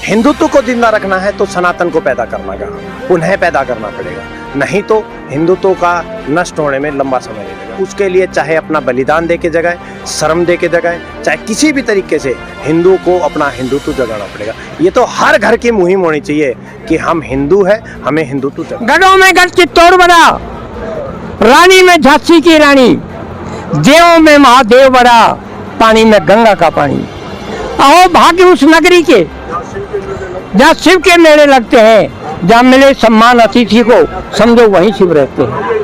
हिंदुत्व को जिंदा रखना है तो सनातन को पैदा करना का पुनः पैदा करना पड़ेगा, नहीं तो हिंदुत्व का नष्ट होने में लंबा समय लगेगा। उसके लिए चाहे अपना बलिदान दे के जगाए, शर्म दे के जगाए, चाहे किसी भी तरीके से हिंदू को अपना हिंदुत्व जगाना पड़ेगा। ये तो हर घर की मुहिम होनी चाहिए कि हम हिंदू है, हमें हिंदुत्व जगाना। गढ़ों में गढ़ चित्तौड़ बड़ा, रानी में झांसी की रानी, देवों में महादेव बड़ा, पानी में गंगा का पानी। आओ भाग्य उस नगरी के जहाँ शिव के मेले लगते हैं, जहाँ मिले सम्मान अतिथि को, समझो वहीं शिव रहते हैं।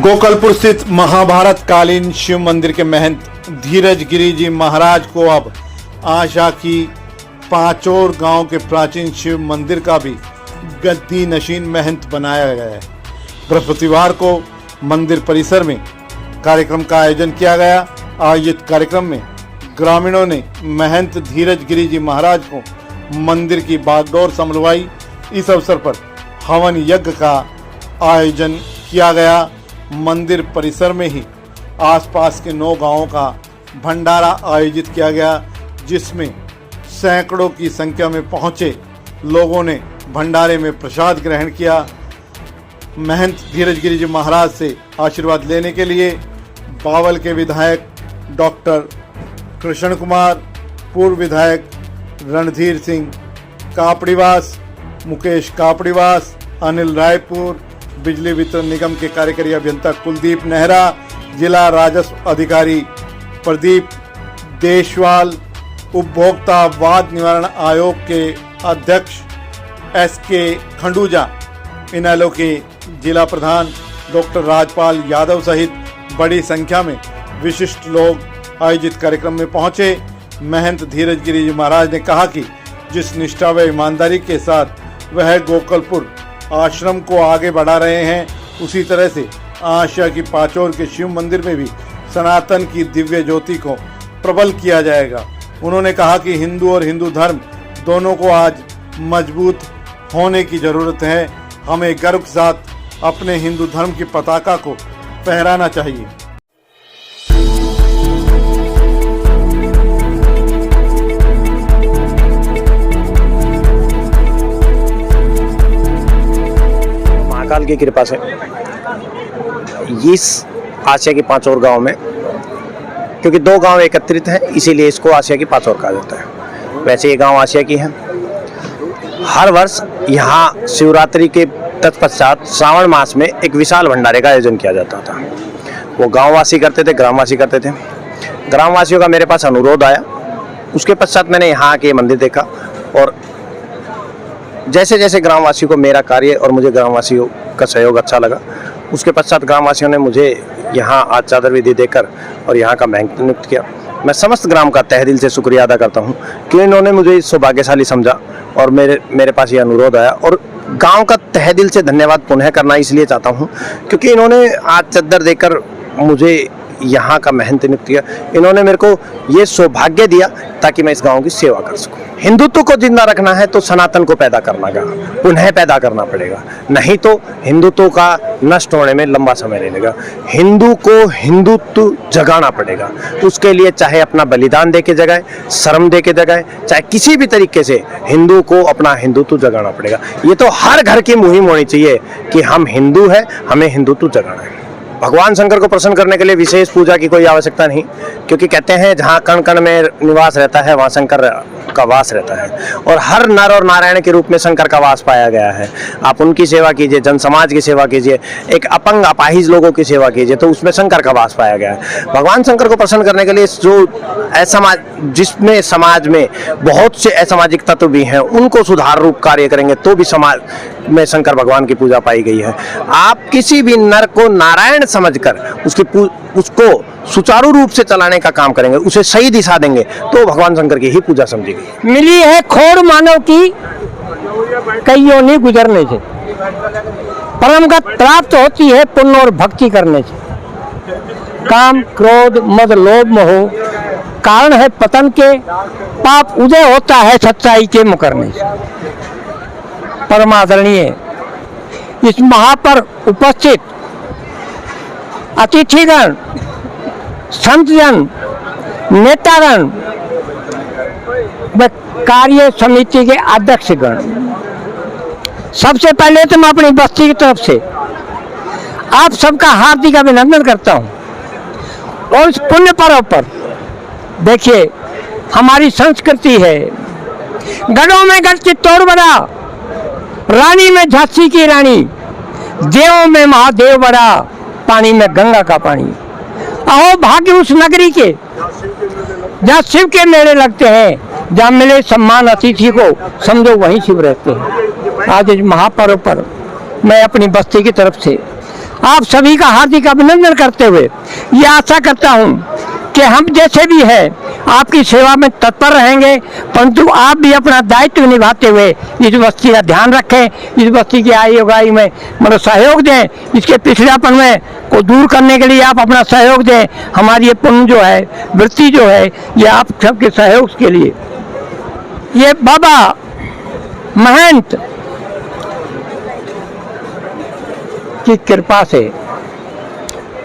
गोकलपुर स्थित महाभारत कालीन शिव मंदिर के महंत धीरज गिरी जी महाराज को अब आशा की पांचोर गांव के प्राचीन शिव मंदिर का भी गद्दी नशीन महंत बनाया गया है। बृहस्पतिवार को मंदिर परिसर में कार्यक्रम का आयोजन किया गया। आयोजित कार्यक्रम में ग्रामीणों ने महंत धीरज गिरी जी महाराज को मंदिर की बागडोर संभलवाई। इस अवसर पर हवन यज्ञ का आयोजन किया गया। मंदिर परिसर में ही आसपास के 9 गांवों का भंडारा आयोजित किया गया, जिसमें सैकड़ों की संख्या में पहुंचे लोगों ने भंडारे में प्रसाद ग्रहण किया। महंत धीरज गिरी जी महाराज से आशीर्वाद लेने के लिए बावल के विधायक डॉक्टर कृष्ण कुमार, पूर्व विधायक रणधीर सिंह कापड़ीवास, मुकेश कापड़ीवास, अनिल रायपुर, बिजली वितरण निगम के कार्यकारी अभियंता कुलदीप नेहरा, जिला राजस्व अधिकारी प्रदीप देशवाल, उपभोक्ता वाद निवारण आयोग के अध्यक्ष SK खंडूजा, इनेलो के जिला प्रधान डॉक्टर राजपाल यादव सहित बड़ी संख्या में विशिष्ट लोग आयोजित कार्यक्रम में पहुंचे। महंत धीरज गिरी जी महाराज ने कहा कि जिस निष्ठा व ईमानदारी के साथ वह गोकलपुर आश्रम को आगे बढ़ा रहे हैं, उसी तरह से आशा की पाचौर के शिव मंदिर में भी सनातन की दिव्य ज्योति को प्रबल किया जाएगा। उन्होंने कहा कि हिंदू और हिंदू धर्म दोनों को आज मजबूत होने की जरूरत है। हमें गर्व के साथ अपने हिंदू धर्म की पताका को फहराना चाहिए। महाकाल की कृपा से इस आसिया की पांचौर गांव में, क्योंकि 2 गांव एकत्रित हैं, इसीलिए इसको आसिया की पांचौर कहा जाता है। वैसे ये गांव आसिया की है। हर वर्ष यहाँ शिवरात्रि के तत्पश्चात श्रावण मास में एक विशाल भंडारे का आयोजन किया जाता था। वो गांववासी करते थे, ग्रामवासी करते थे। ग्रामवासियों का मेरे पास अनुरोध आया, उसके पश्चात मैंने यहाँ के मंदिर देखा और जैसे जैसे ग्रामवासियों को मेरा कार्य और मुझे ग्रामवासियों का सहयोग अच्छा लगा, उसके पश्चात ग्रामवासियों ने मुझे यहाँ आज चादर विधि देकर और यहाँ का महंत नियुक्त किया। मैं समस्त ग्राम का तहे दिल से शुक्रिया अदा करता हूँ कि इन्होंने मुझे सौभाग्यशाली समझा और मेरे पास ये अनुरोध आया। और गांव का तहे दिल से धन्यवाद पुनः करना इसलिए चाहता हूँ क्योंकि इन्होंने आज चादर देकर मुझे यहाँ का महंत नियुक्त किया। इन्होंने मेरे को ये सौभाग्य दिया ताकि मैं इस गांव की सेवा कर सकूं। हिंदुत्व को जिंदा रखना है तो सनातन को पैदा करना का पुनः पैदा करना पड़ेगा, नहीं तो हिंदुत्व का नष्ट होने में लंबा समय लगेगा। हिंदू को हिंदुत्व जगाना पड़ेगा। उसके लिए चाहे अपना बलिदान दे के जगाए, शर्म दे के जगाए, चाहे किसी भी तरीके से हिंदू को अपना हिंदुत्व जगाना पड़ेगा। ये तो हर घर की मुहिम होनी चाहिए कि हम हिंदू है, हमें हिंदुत्व जगाना है। भगवान शंकर को प्रसन्न करने के लिए विशेष पूजा की कोई आवश्यकता नहीं, क्योंकि कहते हैं जहाँ कण कण में निवास रहता है वहाँ शंकर का वास रहता है और हर नर और नारायण के रूप में शंकर का वास पाया गया है। आप उनकी सेवा कीजिए, जन समाज की सेवा कीजिए, एक अपंग अपाहिज लोगों की सेवा कीजिए, तो उसमें शंकर का वास पाया गया है। भगवान शंकर को प्रसन्न करने के लिए जो असमाज, जिसमें समाज में बहुत से असामाजिक तत्व भी हैं, उनको सुधार रूप कार्य करेंगे तो भी समाज में शंकर भगवान की पूजा पाई गई है। आप किसी भी नर को नारायण समझकर उसको सुचारू रूप से चलाने का काम करेंगे, उसे सही दिशा देंगे, तो भगवान शंकर की ही पूजा समझी गई। मिली है खोड़ मानव की कई योनि गुजरने से, परम गति प्राप्त होती है पुण्य और भक्ति करने से। काम क्रोध मद लोभ मोह कारण है पतन के, पाप उदय होता है सच्चाई के मुकरने से। परमादरणीय इस महापर उपस्थित अतिथिगण, संतजन, नेतागण व कार्य समिति के अध्यक्षगण, सबसे पहले तो मैं अपनी बस्ती की तरफ से आप सबका हार्दिक अभिनंदन करता हूं। और इस पुण्य पर्व पर देखिए हमारी संस्कृति है, गढ़ों में गढ़ चित्तौड़ बड़ा, रानी में झांसी की रानी, देवों में महादेव बड़ा, पानी में गंगा का पानी। अहो भाग्य उस नगरी के जहाँ शिव के मेले लगते हैं, जहाँ मिले सम्मान अतिथि को, समझो वहीं शिव रहते हैं। आज इस महापर्व पर मैं अपनी बस्ती की तरफ से आप सभी का हार्दिक अभिनंदन करते हुए ये आशा करता हूँ कि हम जैसे भी हैं आपकी सेवा में तत्पर रहेंगे, परंतु आप भी अपना दायित्व निभाते हुए इस बस्ती का ध्यान रखें, इस बस्ती की आय उगाई में मतलब सहयोग दें, इसके पिछड़ापन में को दूर करने के लिए आप अपना सहयोग दें। हमारी ये पुण्य जो है, वृत्ति जो है, ये आप सबके सहयोग के लिए। ये बाबा महंत की कृपा से,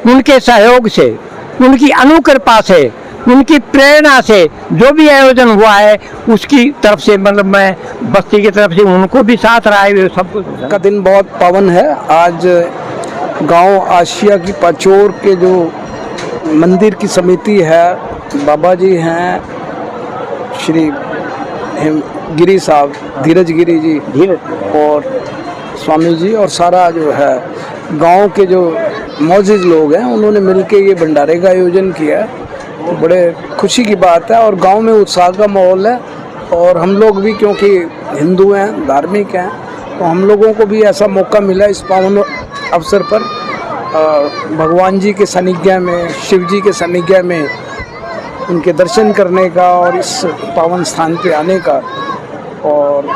उनके सहयोग से, उनकी अनुकृपा से, उनकी प्रेरणा से जो भी आयोजन हुआ है उसकी तरफ से मतलब मैं बस्ती की तरफ से उनको भी साथ रहा है। सब कुछ का दिन बहुत पावन है। आज गांव आशिया की पाचोर के जो मंदिर की समिति है, बाबा जी हैं श्री गिरी साहब, धीरज गिरी जी और स्वामी जी, और सारा जो है गांव के जो मौजूद लोग हैं उन्होंने मिलके ये भंडारे का आयोजन किया है। तो बड़े खुशी की बात है और गांव में उत्साह का माहौल है। और हम लोग भी क्योंकि हिंदू हैं, धार्मिक हैं, तो हम लोगों को भी ऐसा मौका मिला इस पावन अवसर पर भगवान जी के सानिध्य में, शिव जी के सानिध्य में उनके दर्शन करने का और इस पावन स्थान पे आने का। और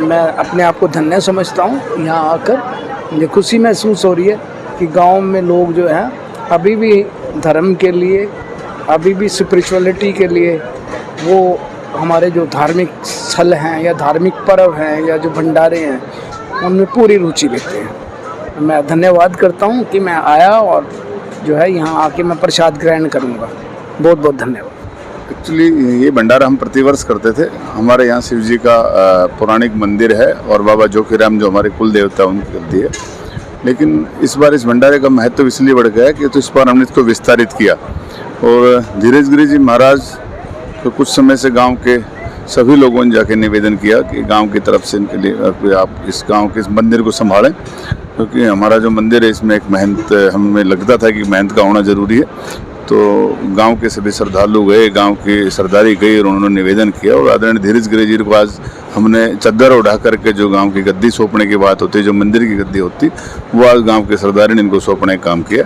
मैं अपने आप को धन्य समझता हूँ। यहाँ आकर मुझे खुशी महसूस हो रही है कि गांव में लोग जो हैं अभी भी धर्म के लिए, अभी भी स्पिरिचुअलिटी के लिए, वो हमारे जो धार्मिक स्थल हैं या धार्मिक पर्व हैं या जो भंडारे हैं उनमें पूरी रुचि लेते हैं। मैं धन्यवाद करता हूँ कि मैं आया और जो है यहाँ आके मैं प्रसाद ग्रहण करूँगा। बहुत बहुत धन्यवाद। एक्चुअली ये भंडारा हम प्रतिवर्ष करते थे। हमारे यहाँ शिव जी का पौराणिक मंदिर है और बाबा जोखीराम जो हमारे कुल देवता उनकी गद्दी है, लेकिन इस बार इस भंडारे का महत्व इसलिए बढ़ गया कि तो इस बार हमने इसको विस्तारित किया। और धीरज गिरी जी महाराज तो कुछ समय से गांव के सभी लोगों ने जाके निवेदन किया कि गांव की तरफ से इनके लिए आप इस गांव के इस मंदिर को संभालें, क्योंकि हमारा जो मंदिर है इसमें एक महंत, हमें लगता था कि महंत का होना ज़रूरी है। तो गांव के सभी श्रद्धालु गए, गांव की सरदारी गई और उन्होंने निवेदन किया। और आदरणीय धीरज गिरी जी को आज हमने चद्दर उठा करके जो गांव की गद्दी सौंपने की बात होती है, जो मंदिर की गद्दी होती, वो आज गांव के सरदारी ने इनको सौंपने का काम किया।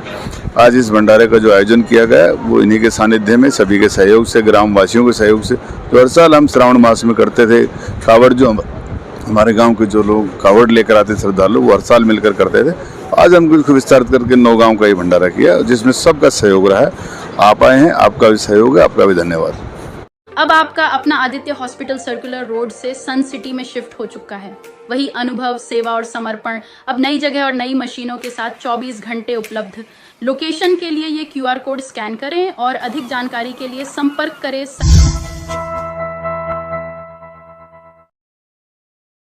आज इस भंडारे का जो आयोजन किया गया है वो इन्हीं के सानिध्य में, सभी के सहयोग से, ग्राम वासियों के सहयोग से, जो हर साल हम श्रावण मास में करते थे। कावड़ जो हमारे गांव के जो लोग कावड़ लेकर आते श्रद्धालु, वो हर साल मिलकर करते थे। आज हम इसको विस्तारित करके 9 गांव का ही भंडारा किया, जिसमें सबका सहयोग रहा है। आप आए हैं, आपका भी सहयोग है, आपका भी धन्यवाद। अब आपका अपना आदित्य हॉस्पिटल सर्कुलर रोड से सन सिटी में शिफ्ट हो चुका है। वही अनुभव, सेवा और समर्पण अब नई जगह और नई मशीनों के साथ 24 घंटे उपलब्ध। लोकेशन के लिए ये QR कोड स्कैन करें और अधिक जानकारी के लिए संपर्क करें।